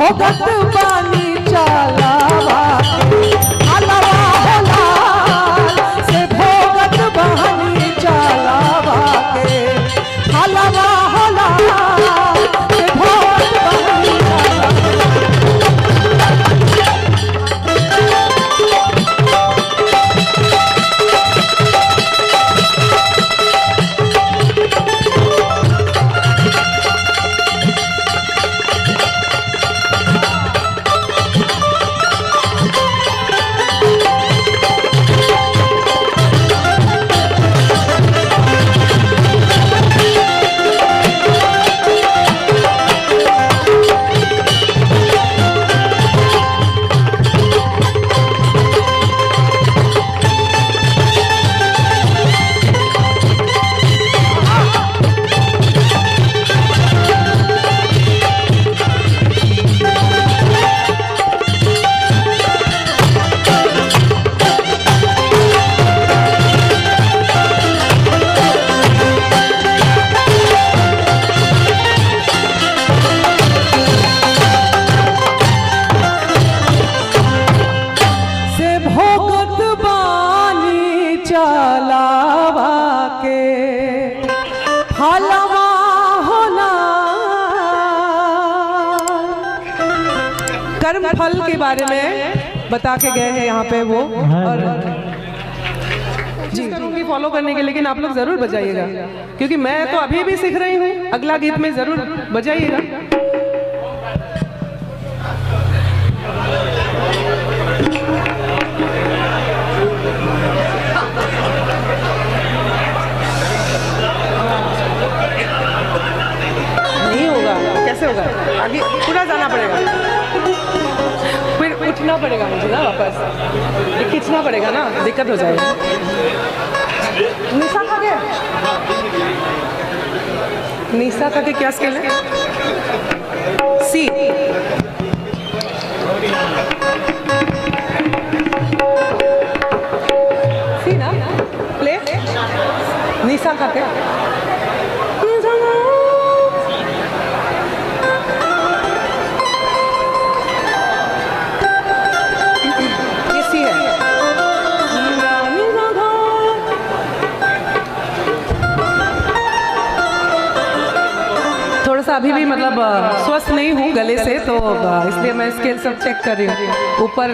भोगत बानी चलावा के हलवा होलाल से भोगत बानी चलावा के हलवा होलाल से भोगत बानी चलावा के हलवा होला। कर्म फल के बारे में बता के गए हैं यहाँ पे वो, और जी करूँगी फॉलो करने के, लेकिन आप लोग जरूर बजाइएगा क्योंकि मैं तो अभी भी सीख रही हूँ। अगला गीत में जरूर बजाइएगा। होगा आगे पूरा जाना पड़ेगा, फिर उठना पड़ेगा मुझे ना, वापस खींचना पड़ेगा ना, दिक्कत हो जाएगी। निशा खा गया, निशा का के क्या स्केल है? सी। सी ना प्ले निशा का के अभी भी मतलब स्वस्थ नहीं हूँ गले से, तो इसलिए मैं स्केल सब चेक कर रही हूँ ऊपर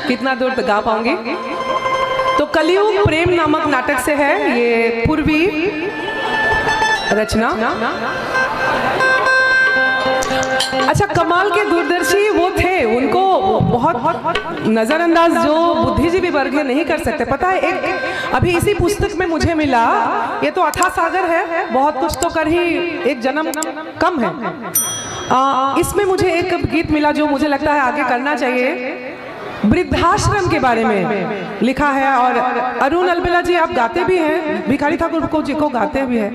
कितना दूर तक गा पाऊंगी। तो कलयुग प्रेम नामक नाटक से है ये पूर्वी रचना। अच्छा, कमाल के दूरदर्शी वो थे, उनको बहुत नजरअंदाज जो बुद्धिजीवी वर्ग नहीं कर सकते। पता है, एक अभी इसी पुस्तक में मुझे मिला, ये तो अथाह सागर है, बहुत कुछ तो कर ही एक जन्म कम है। इसमें मुझे एक गीत मिला जो मुझे लगता है आगे करना चाहिए। वृद्धाश्रम के बारे में लिखा है, और अरुण अलबेला जी आप गाते भी हैं, भिखारी ठाकुर को जी को गाते भी हैं।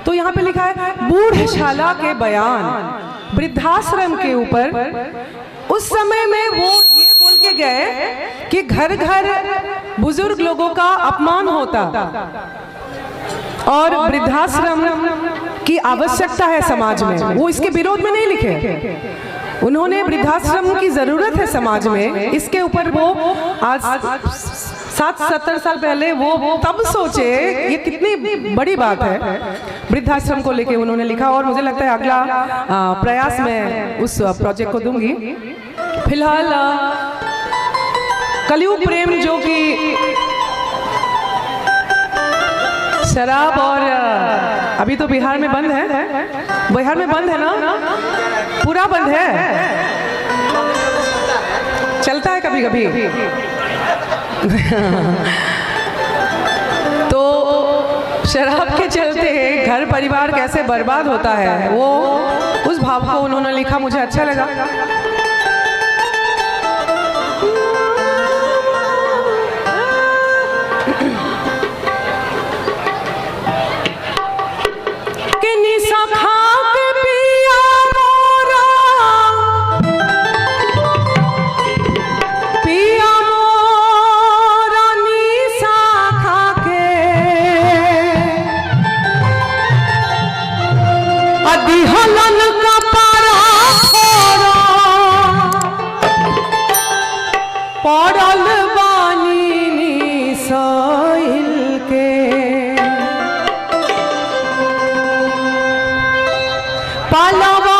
तो यहाँ पे लिखा है बूढ़शाला के बयान वृद्धाश्रम के ऊपर। उस समय में वो ये बोल के गए कि घर घर बुजुर्ग लोगों का अपमान होता और वृद्धाश्रम की आवश्यकता है समाज में। वो इसके विरोध में नहीं लिखे, उन्होंने वृद्धाश्रम की जरूरत है समाज में, इसके ऊपर वो आज 60-70 साल पहले वो तब सोचे, ये कितनी बड़ी बात है। वृद्धाश्रम को लेके उन्होंने लिखा, और मुझे लगता है अगला प्रयास मैं उस प्रोजेक्ट को दूंगी। फिलहाल कलयुग प्रेम जो कि शराब, और अभी तो बिहार में बंद है, बिहार में बंद है ना, पूरा बंद है, चलता है कभी कभी। तो शराब के चलते घर परिवार कैसे बर्बाद होता है, वो उस भाव को उन्होंने लिखा, मुझे अच्छा लगा। हलन का पारा पड़ल बानी निसाइल के पालवा